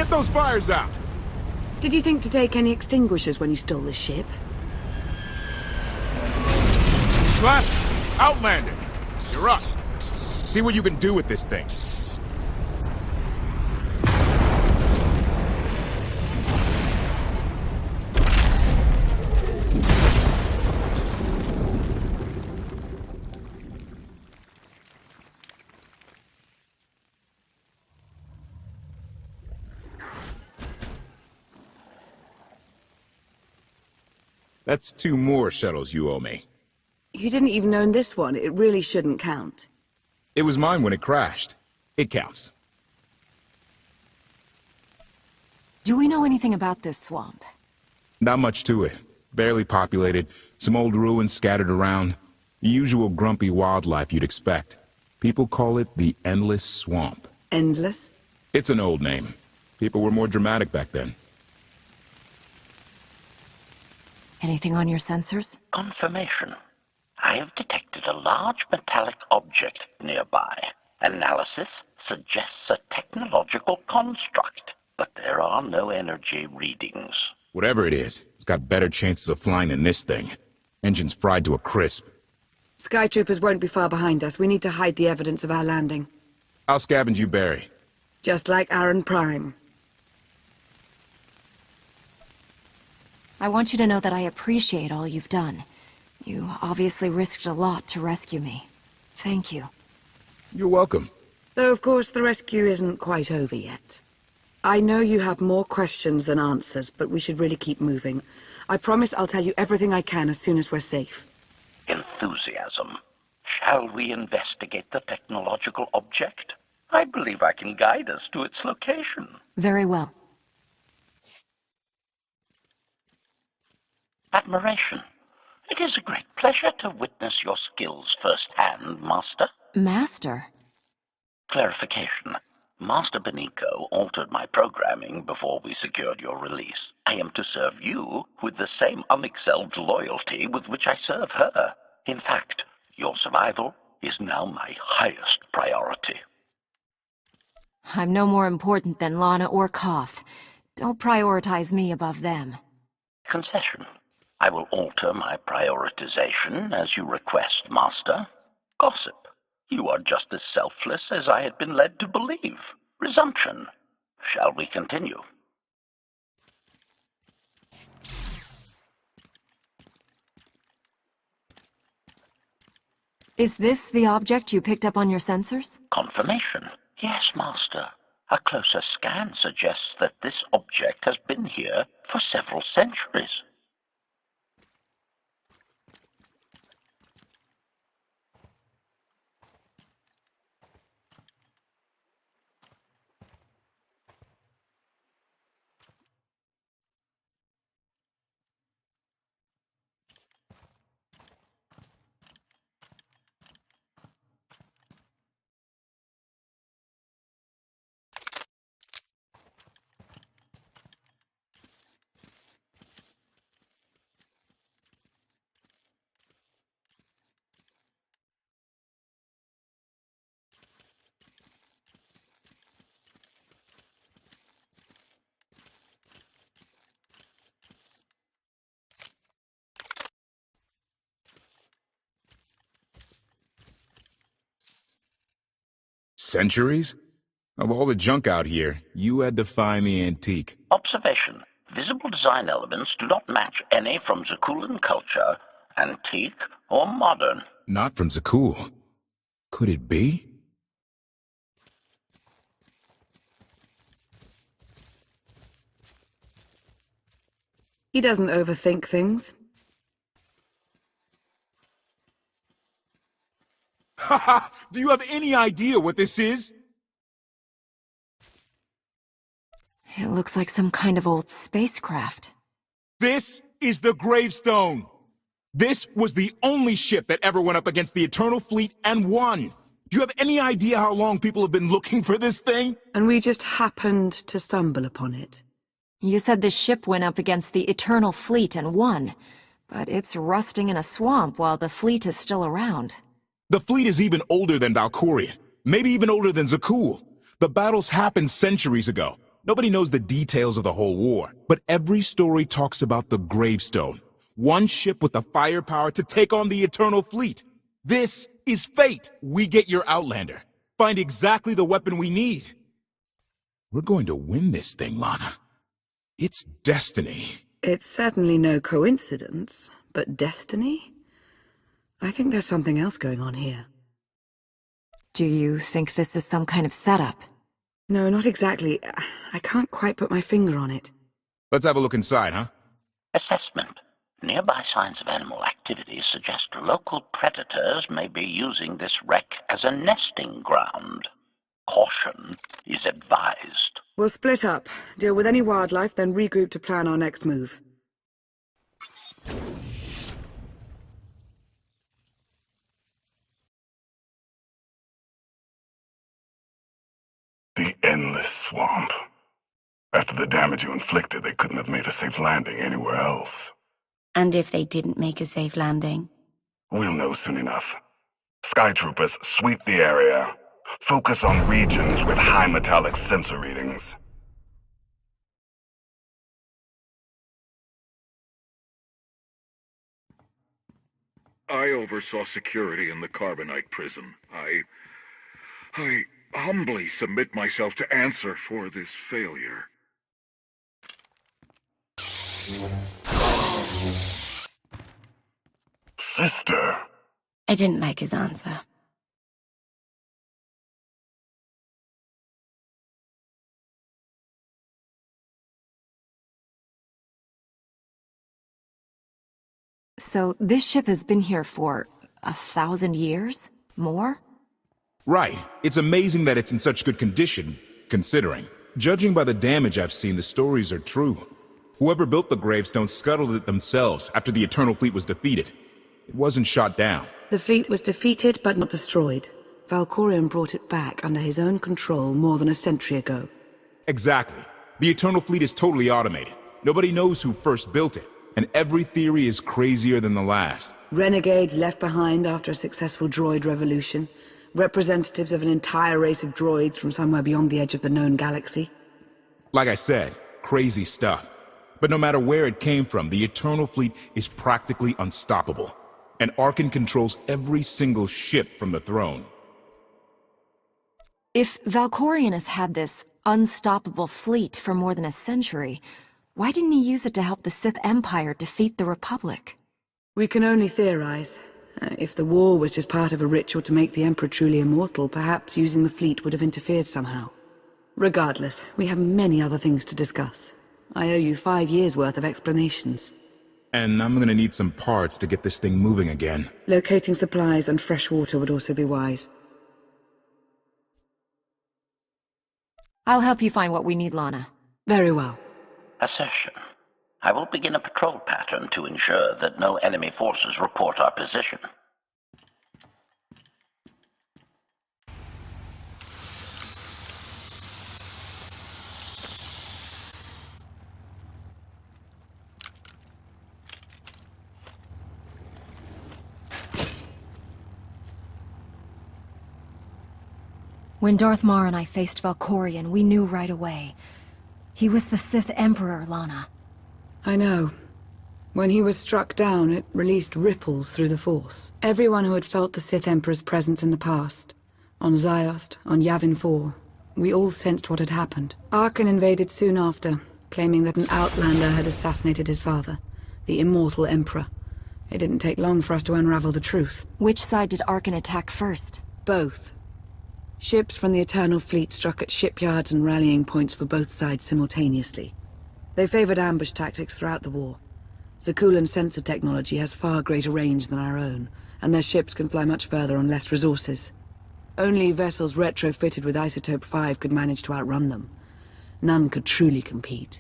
Get those fires out! Did you think to take any extinguishers when you stole this ship? Blast! Outlander! You're up. See what you can do with this thing. That's 2 more shuttles you owe me. You didn't even own this one. It really shouldn't count. It was mine when it crashed. It counts. Do we know anything about this swamp? Not much to it. Barely populated, some old ruins scattered around. The usual grumpy wildlife you'd expect. People call it the Endless Swamp. Endless? It's an old name. People were more dramatic back then. Anything on your sensors? Confirmation. I have detected a large metallic object nearby. Analysis suggests a technological construct, but there are no energy readings. Whatever it is, it's got better chances of flying than this thing. Engine's fried to a crisp. Skytroopers won't be far behind us. We need to hide the evidence of our landing. I'll scavenge you, Barry. Just like Aaron Prime. I want you to know that I appreciate all you've done. You obviously risked a lot to rescue me. Thank you. You're welcome. Though, of course, the rescue isn't quite over yet. I know you have more questions than answers, but we should really keep moving. I promise I'll tell you everything I can as soon as we're safe. Enthusiasm. Shall we investigate the technological object? I believe I can guide us to its location. Very well. Admiration. It is a great pleasure to witness your skills firsthand, Master. Master? Clarification. Master Beniko altered my programming before we secured your release. I am to serve you with the same unexcelled loyalty with which I serve her. In fact, your survival is now my highest priority. I'm no more important than Lana or Koth. Don't prioritize me above them. Concession. I will alter my prioritization as you request, Master. Gossip. You are just as selfless as I had been led to believe. Resumption. Shall we continue? Is this the object you picked up on your sensors? Confirmation. Yes, Master. A closer scan suggests that this object has been here for several centuries. Centuries? Of all the junk out here, you had to find the antique. Observation. Visible design elements do not match any from Zakuulan culture, antique or modern. Not from Zakuul. Could it be? He doesn't overthink things. Haha! Do you have any idea what this is? It looks like some kind of old spacecraft. This is the gravestone. This was the only ship that ever went up against the Eternal Fleet and won. Do you have any idea how long people have been looking for this thing? And we just happened to stumble upon it. You said the ship went up against the Eternal Fleet and won, but it's rusting in a swamp while the fleet is still around. The fleet is even older than Valkorion, maybe even older than Zakuul. The battles happened centuries ago. Nobody knows the details of the whole war, but every story talks about the gravestone. One ship with the firepower to take on the Eternal Fleet. This is fate. We get your Outlander. Find exactly the weapon we need. We're going to win this thing, Lana. It's destiny. It's certainly no coincidence, but destiny? I think there's something else going on here. Do you think this is some kind of setup? No, not exactly. I can't quite put my finger on it. Let's have a look inside, huh? Assessment. Nearby signs of animal activity suggest local predators may be using this wreck as a nesting ground. Caution is advised. We'll split up, deal with any wildlife, then regroup to plan our next move. The endless swamp. After the damage you inflicted, they couldn't have made a safe landing anywhere else. And if they didn't make a safe landing? We'll know soon enough. Sky Troopers, sweep the area. Focus on regions with high metallic sensor readings. I oversaw security in the Carbonite prison. I humbly submit myself to answer for this failure. Sister. I didn't like his answer. So this ship has been here for 1,000 years? More? Right. It's amazing that it's in such good condition, considering. Judging by the damage I've seen, the stories are true. Whoever built the gravestone scuttled it themselves after the Eternal Fleet was defeated. It wasn't shot down. The fleet was defeated but not destroyed. Valkorion brought it back under his own control more than a century ago. Exactly. The Eternal Fleet is totally automated. Nobody knows who first built it, and every theory is crazier than the last. Renegades left behind after a successful droid revolution. Representatives of an entire race of droids from somewhere beyond the edge of the known galaxy. Like I said, crazy stuff. But no matter where it came from, the Eternal Fleet is practically unstoppable. And Arkan controls every single ship from the throne. If Valkorion has had this unstoppable fleet for more than a century, why didn't he use it to help the Sith Empire defeat the Republic? We can only theorize. If the war was just part of a ritual to make the Emperor truly immortal, perhaps using the fleet would have interfered somehow. Regardless, we have many other things to discuss. I owe you 5 years' worth of explanations. And I'm gonna need some parts to get this thing moving again. Locating supplies and fresh water would also be wise. I'll help you find what we need, Lana. Very well. Assertion. I will begin a patrol pattern to ensure that no enemy forces report our position. When Darth Mar and I faced Valkorion, we knew right away. He was the Sith Emperor, Lana. I know. When he was struck down, it released ripples through the Force. Everyone who had felt the Sith Emperor's presence in the past, on Ziost, on Yavin 4, we all sensed what had happened. Arkan invaded soon after, claiming that an Outlander had assassinated his father, the immortal Emperor. It didn't take long for us to unravel the truth. Which side did Arkan attack first? Both. Ships from the Eternal Fleet struck at shipyards and rallying points for both sides simultaneously. They favored ambush tactics throughout the war. Zakulan's sensor technology has far greater range than our own, and their ships can fly much further on less resources. Only vessels retrofitted with Isotope 5 could manage to outrun them. None could truly compete.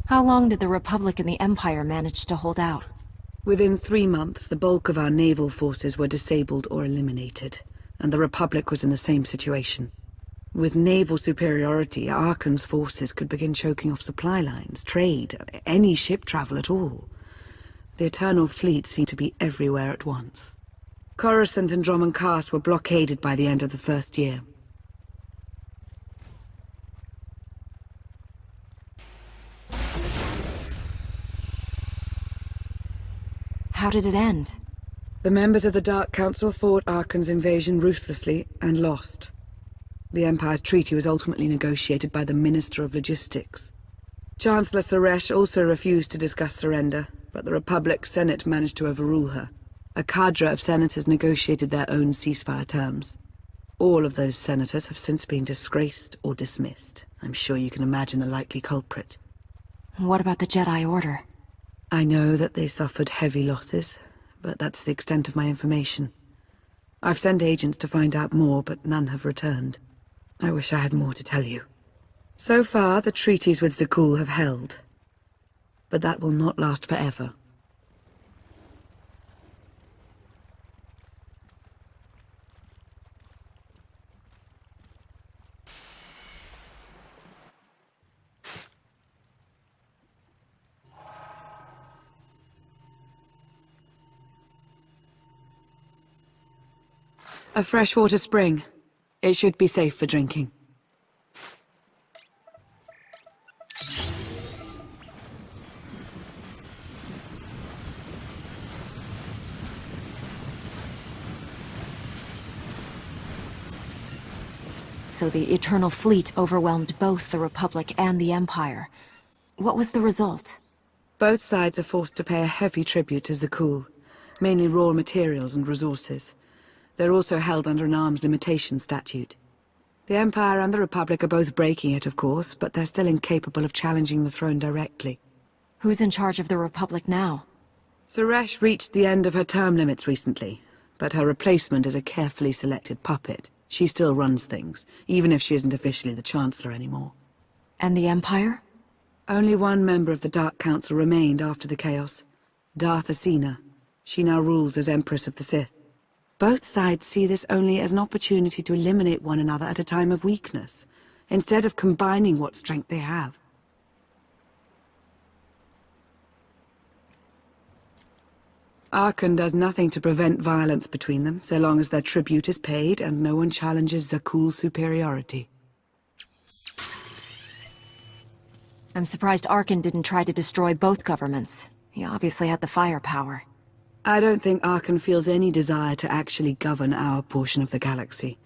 How long did the Republic and the Empire manage to hold out? Within 3 months, the bulk of our naval forces were disabled or eliminated, and the Republic was in the same situation. With naval superiority, Arkan's forces could begin choking off supply lines, trade, any ship travel at all. The Eternal Fleet seemed to be everywhere at once. Coruscant and Drummond Cast were blockaded by the end of the first year. How did it end? The members of the Dark Council fought Arkan's invasion ruthlessly and lost. The Empire's treaty was ultimately negotiated by the Minister of Logistics. Chancellor Suresh also refused to discuss surrender, but the Republic Senate managed to overrule her. A cadre of senators negotiated their own ceasefire terms. All of those senators have since been disgraced or dismissed. I'm sure you can imagine the likely culprit. What about the Jedi Order? I know that they suffered heavy losses, but that's the extent of my information. I've sent agents to find out more, but none have returned. I wish I had more to tell you. So far, the treaties with Zakul have held. But that will not last forever. A freshwater spring. It should be safe for drinking. So the Eternal Fleet overwhelmed both the Republic and the Empire. What was the result? Both sides are forced to pay a heavy tribute to Zakul, mainly raw materials and resources. They're also held under an arms limitation statute. The Empire and the Republic are both breaking it, of course, but they're still incapable of challenging the throne directly. Who's in charge of the Republic now? Suresh reached the end of her term limits recently, but her replacement is a carefully selected puppet. She still runs things, even if she isn't officially the Chancellor anymore. And the Empire? Only one member of the Dark Council remained after the chaos. Darth Asina. She now rules as Empress of the Sith. Both sides see this only as an opportunity to eliminate one another at a time of weakness, instead of combining what strength they have. Arkan does nothing to prevent violence between them, so long as their tribute is paid and no one challenges Zakul's superiority. I'm surprised Arkan didn't try to destroy both governments. He obviously had the firepower. I don't think Arkan feels any desire to actually govern our portion of the galaxy.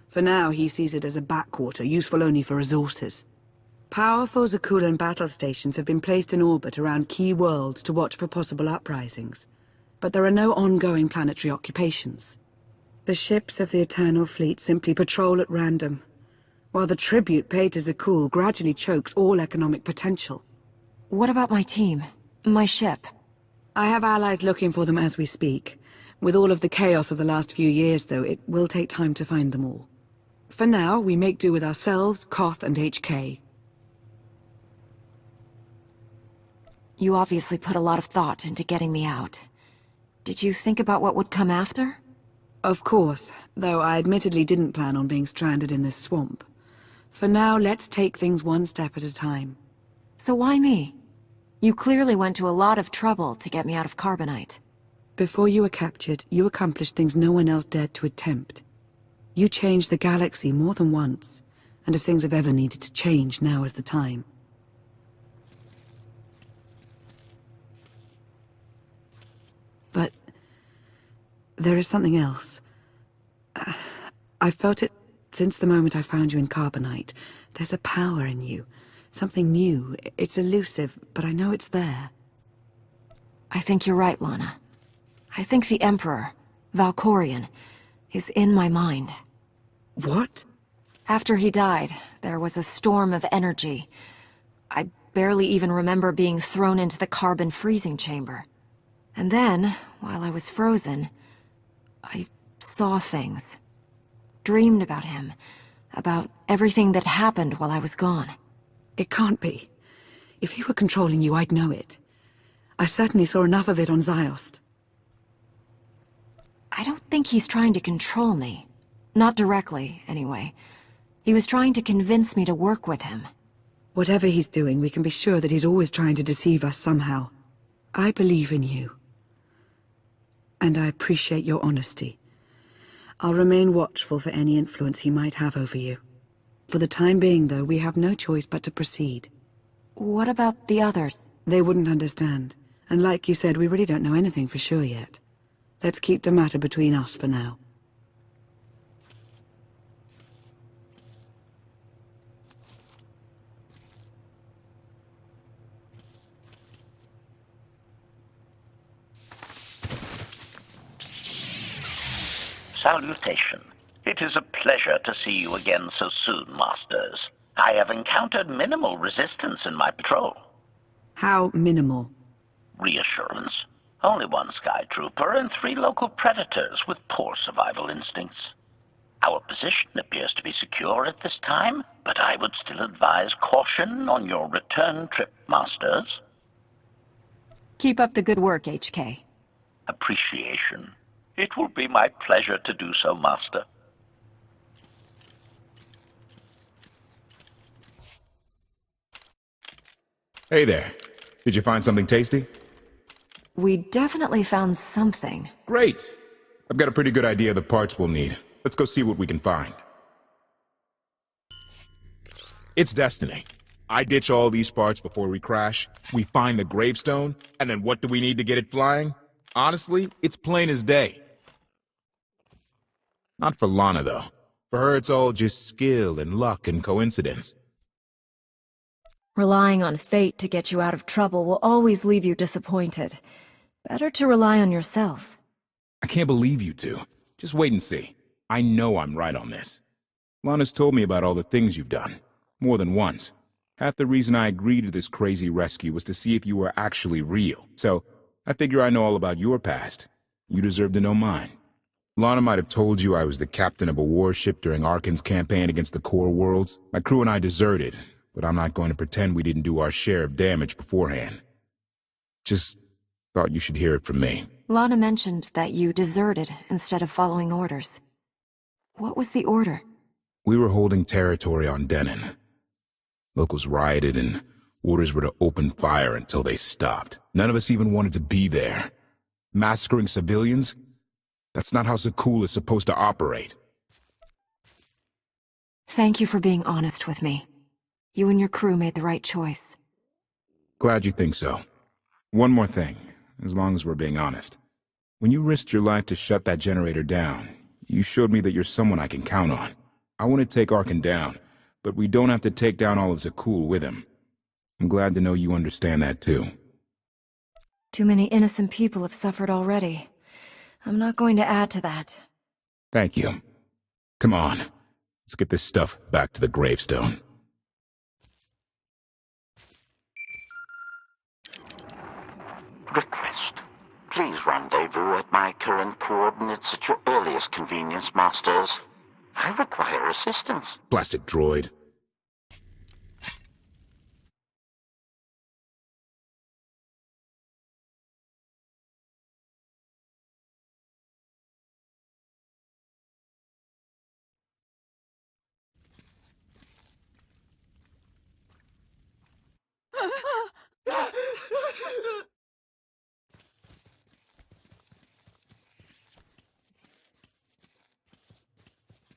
For now, he sees it as a backwater, useful only for resources. Powerful Zakulan battle stations have been placed in orbit around key worlds to watch for possible uprisings. But there are no ongoing planetary occupations. The ships of the Eternal Fleet simply patrol at random, while the tribute paid to Zakul gradually chokes all economic potential. What about my team? My ship? I have allies looking for them as we speak. With all of the chaos of the last few years, though, it will take time to find them all. For now, we make do with ourselves, Koth, and Ch4. You obviously put a lot of thought into getting me out. Did you think about what would come after? Of course, though I admittedly didn't plan on being stranded in this swamp. For now, let's take things one step at a time. So why me? You clearly went to a lot of trouble to get me out of Carbonite. Before you were captured, you accomplished things no one else dared to attempt. You changed the galaxy more than once, and if things have ever needed to change, now is the time. But there is something else. I've felt it since the moment I found you in Carbonite. There's a power in you. Something new. It's elusive, but I know it's there. I think you're right, Lana. I think the Emperor, Valkorion, is in my mind. What? After he died, there was a storm of energy. I barely even remember being thrown into the carbon freezing chamber. And then, while I was frozen, I saw things. Dreamed about him. About everything that happened while I was gone. It can't be. If he were controlling you, I'd know it. I certainly saw enough of it on Ziost. I don't think he's trying to control me. Not directly, anyway. He was trying to convince me to work with him. Whatever he's doing, we can be sure that he's always trying to deceive us somehow. I believe in you. And I appreciate your honesty. I'll remain watchful for any influence he might have over you. For the time being, though, we have no choice but to proceed. What about the others? They wouldn't understand. And like you said, we really don't know anything for sure yet. Let's keep the matter between us for now. Salutation. It is a pleasure to see you again so soon, Masters. I have encountered minimal resistance in my patrol. How minimal? Reassurance. Only one Sky Trooper and 3 local predators with poor survival instincts. Our position appears to be secure at this time, but I would still advise caution on your return trip, Masters. Keep up the good work, HK. Appreciation. It will be my pleasure to do so, Master. Hey there. Did you find something tasty? We definitely found something. Great. I've got a pretty good idea of the parts we'll need. Let's go see what we can find. It's destiny. I ditch all these parts before we crash, we find the gravestone, and then what do we need to get it flying? Honestly, it's plain as day. Not for Lana, though. For her, it's all just skill and luck and coincidence. Relying on fate to get you out of trouble will always leave you disappointed. Better to rely on yourself. I can't believe you two. Just wait and see. I know I'm right on this. Lana's told me about all the things you've done. More than once. Half the reason I agreed to this crazy rescue was to see if you were actually real. So, I figure I know all about your past. You deserve to know mine. Lana might have told you I was the captain of a warship during Arkan's campaign against the Core Worlds. My crew and I deserted, but I'm not going to pretend we didn't do our share of damage beforehand. Just thought you should hear it from me. Lana mentioned that you deserted instead of following orders. What was the order? We were holding territory on Denon. Locals rioted and orders were to open fire until they stopped. None of us even wanted to be there. Massacring civilians? That's not how Ch4 is supposed to operate. Thank you for being honest with me. You and your crew made the right choice. Glad you think so. One more thing, as long as we're being honest. When you risked your life to shut that generator down, you showed me that you're someone I can count on. I want to take Arkan down, but we don't have to take down all of Ch4 with him. I'm glad to know you understand that too. Too many innocent people have suffered already. I'm not going to add to that. Thank you. Come on, let's get this stuff back to the gravestone. Request. Please rendezvous at my current coordinates at your earliest convenience, Masters. I require assistance. Blasted droid.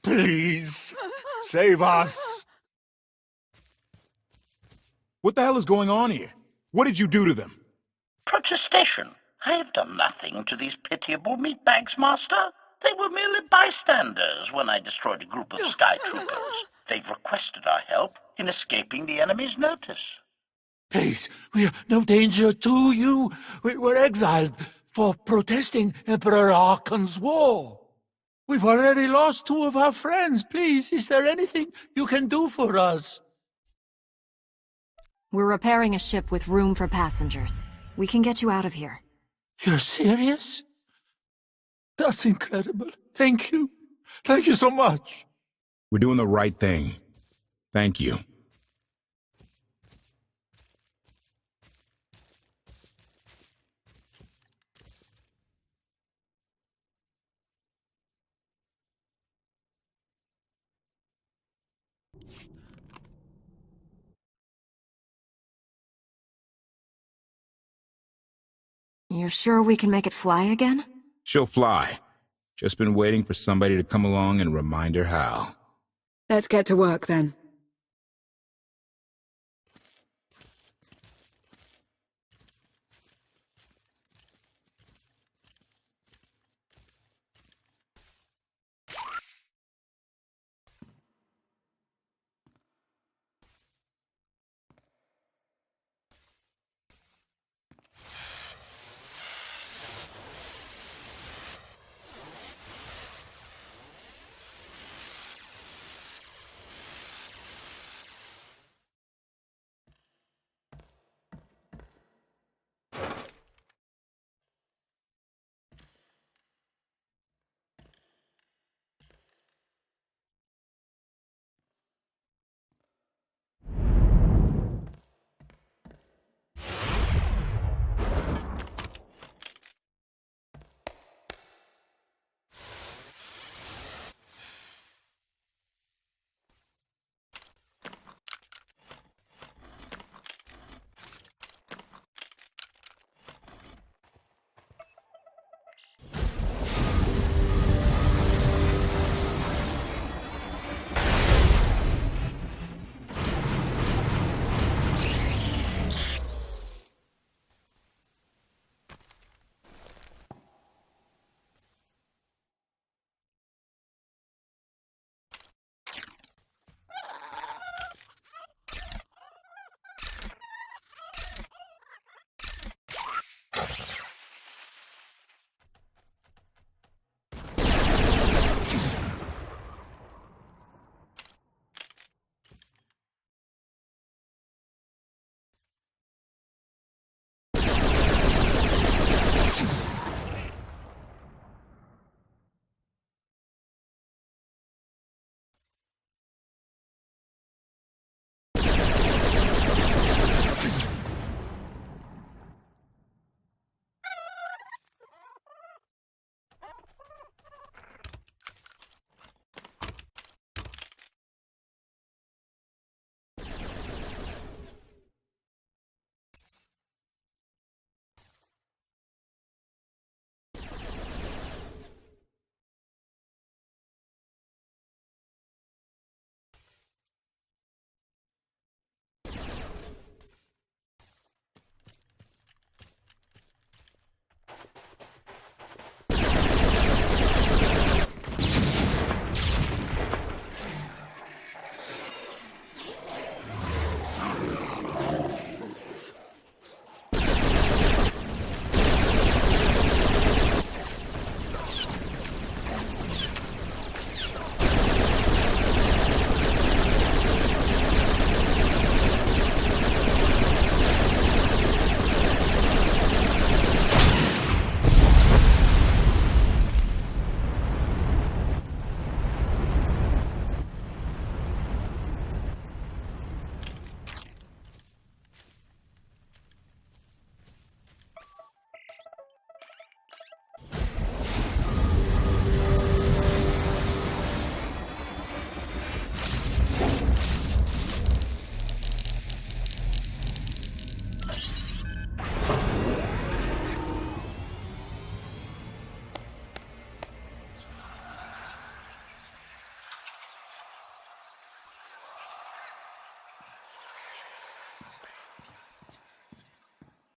Please, save us. What the hell is going on here? What did you do to them? Protestation. I have done nothing to these pitiable meatbags, Master. They were merely bystanders when I destroyed a group of Sky Troopers. They've requested our help in escaping the enemy's notice. Please, we are no danger to you. We were exiled for protesting Emperor Arkan's war. We've already lost 2 of our friends. Please, is there anything you can do for us? We're repairing a ship with room for passengers. We can get you out of here. You're serious? That's incredible. Thank you. Thank you so much. We're doing the right thing. Thank you. You're sure we can make it fly again? She'll fly. Just been waiting for somebody to come along and remind her how. Let's get to work then.